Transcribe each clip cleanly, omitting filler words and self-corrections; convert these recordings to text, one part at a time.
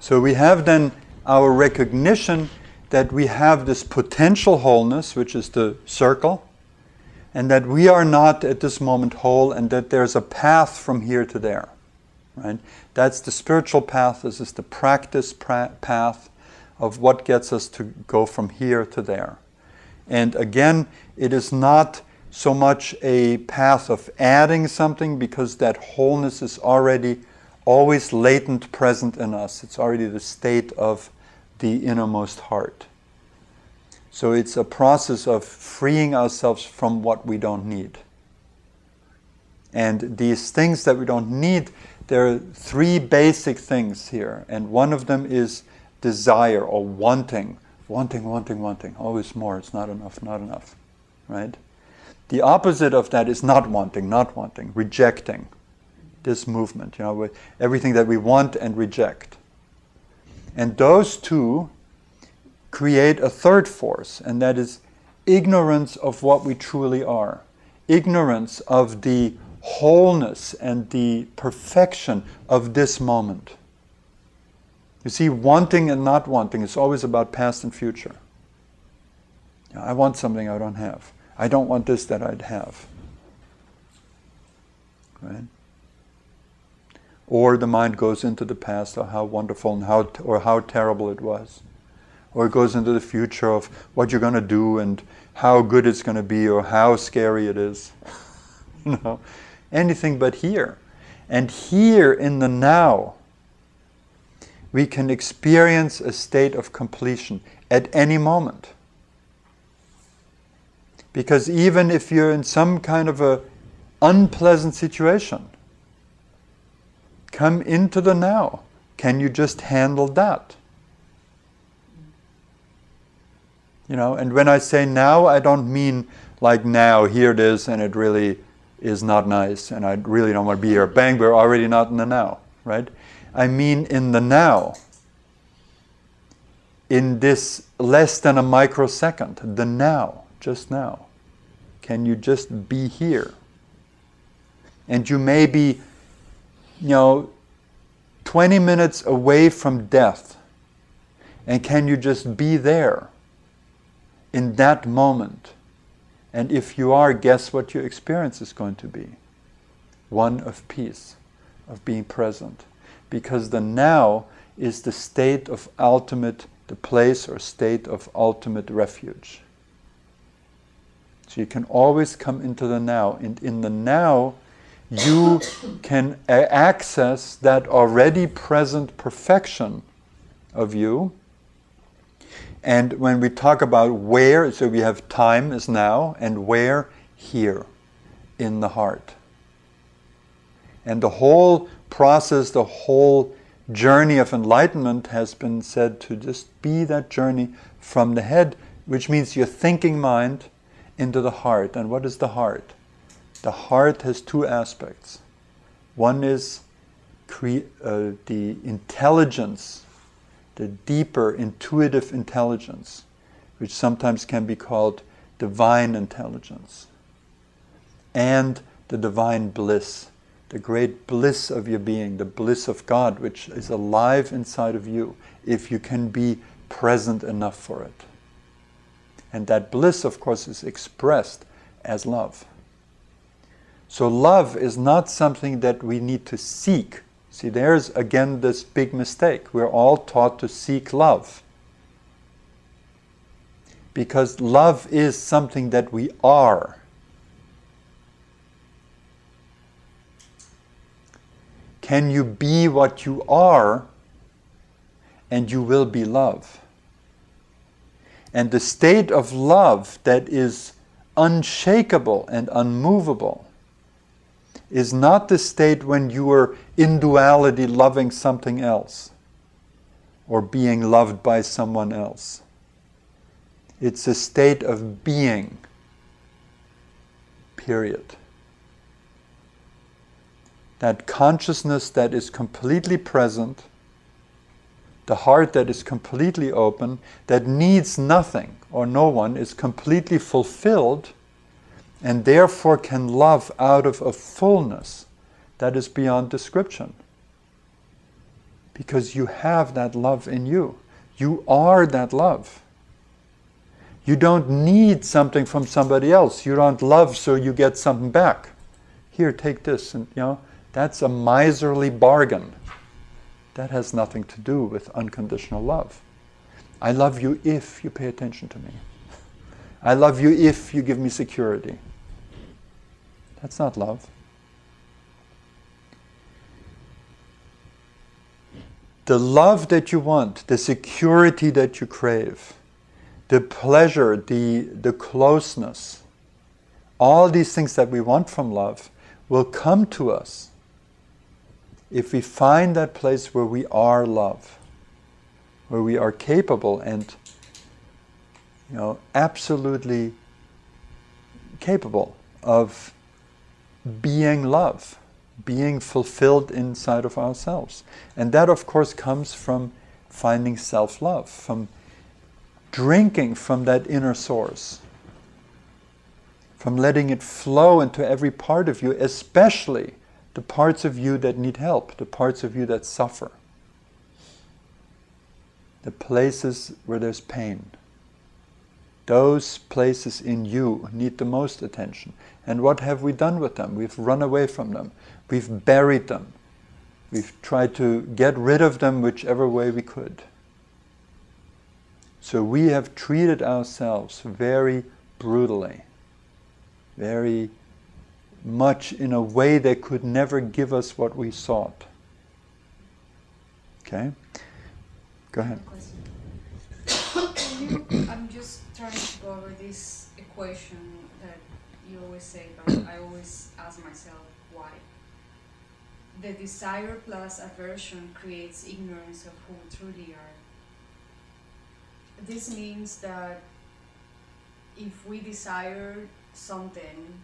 So we have then our recognition that we have this potential wholeness, which is the circle, and that we are not at this moment whole, and that there's a path from here to there. Right? That's the spiritual path. This is the practice path of what gets us to go from here to there. And again, it is not so much a path of adding something, because that wholeness is already always latent present in us. It's already the state of the innermost heart. So it's a process of freeing ourselves from what we don't need. And these things that we don't need, there are three basic things here. And one of them is desire or wanting. Wanting. Always more. It's not enough. Right? The opposite of that is not wanting, rejecting. This movement, with everything that we want and reject. And those two create a third force, and that is ignorance of what we truly are. Ignorance of the wholeness and the perfection of this moment. You see, wanting and not wanting is always about past and future. I want something I don't have. I don't want this that I'd have. Right? Or the mind goes into the past of how wonderful and how terrible it was. Or it goes into the future of what you're going to do and how good it's going to be or how scary it is. Anything but here. And here in the now, we can experience a state of completion at any moment. Because even if you're in some kind of a unpleasant situation, come into the now. Can you just handle that? And when I say now, I don't mean like now, here it is, and it really is not nice, and I really don't want to be here. Bang, we're already not in the now, right? I mean in the now. In this less than a microsecond, the now, just now. Can you just be here? And you may be 20 minutes away from death. And can you just be there in that moment? And if you are, guess what your experience is going to be? One of peace, of being present. Because the now is the state of ultimate, the place or state of ultimate refuge. So you can always come into the now. And in the now, you can access that already present perfection of you. And when we talk about where, so we have time is now, and where, here, in the heart. And the whole process, the whole journey of enlightenment has been said to just be that journey from the head, which means your thinking mind into the heart. And what is the heart? The heart has two aspects. One is the intelligence, the deeper intuitive intelligence, which sometimes can be called divine intelligence, and the divine bliss, the great bliss of your being, the bliss of God, which is alive inside of you, if you can be present enough for it. And that bliss, of course, is expressed as love. So love is not something that we need to seek. See, there's again this big mistake. We're all taught to seek love. Because love is something that we are. Can you be what you are, and you will be love? And the state of love that is unshakable and unmovable is not the state when you are in duality loving something else or being loved by someone else. It's a state of being, period. That consciousness that is completely present, the heart that is completely open, that needs nothing or no one, is completely fulfilled, and therefore can love out of a fullness that is beyond description. because you have that love in you. You are that love. You don't need something from somebody else. You don't love so you get something back. Here, take this, and that's a miserly bargain. That has nothing to do with unconditional love. I love you if you pay attention to me. I love you if you give me security. That's not love. The love that you want, the security that you crave, the pleasure, the closeness, all these things that we want from love will come to us if we find that place where we are love, where we are capable and absolutely capable of being love, being fulfilled inside of ourselves. And that, of course, comes from finding self-love, from drinking from that inner source, from letting it flow into every part of you, especially the parts of you that need help, the parts of you that suffer, the places where there's pain. Those places in you need the most attention. And what have we done with them? We've run away from them. We've buried them. We've tried to get rid of them whichever way we could. So we have treated ourselves very brutally, very much in a way that could never give us what we sought. Okay? Go ahead. I'm just trying to go over this equation that you always say, but I always ask myself why. The desire plus aversion creates ignorance of who we truly are. This means that if we desire something,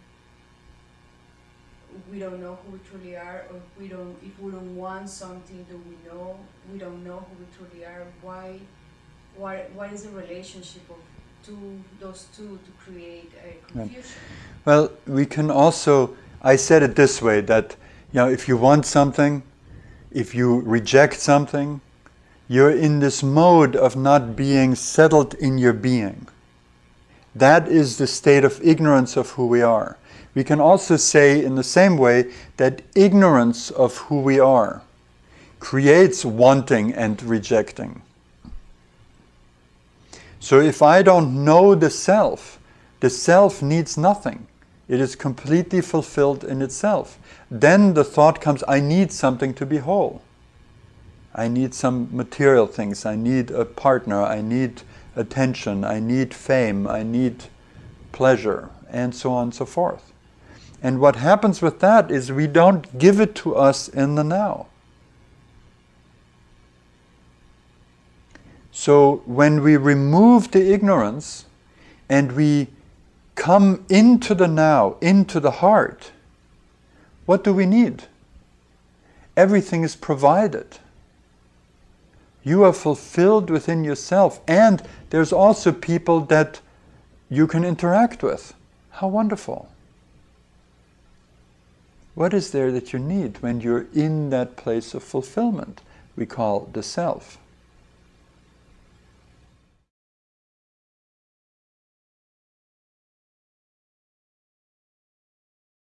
we don't know who we truly are, or if we don't want something, we don't know who we truly are. What is the relationship of those two to create a confusion? Well, we can also, I said it this way, that if you want something, if you reject something, you're in this mode of not being settled in your being. That is the state of ignorance of who we are. We can also say in the same way that ignorance of who we are creates wanting and rejecting. So if I don't know the self needs nothing. It is completely fulfilled in itself. Then the thought comes, I need something to be whole. I need some material things. I need a partner. I need attention. I need fame. I need pleasure, and so on and so forth. And what happens with that is we don't give it to us in the now. So when we remove the ignorance and we come into the now, into the heart, what do we need? Everything is provided. You are fulfilled within yourself, and there's also people that you can interact with. How wonderful. What is there that you need when you're in that place of fulfillment we call the self?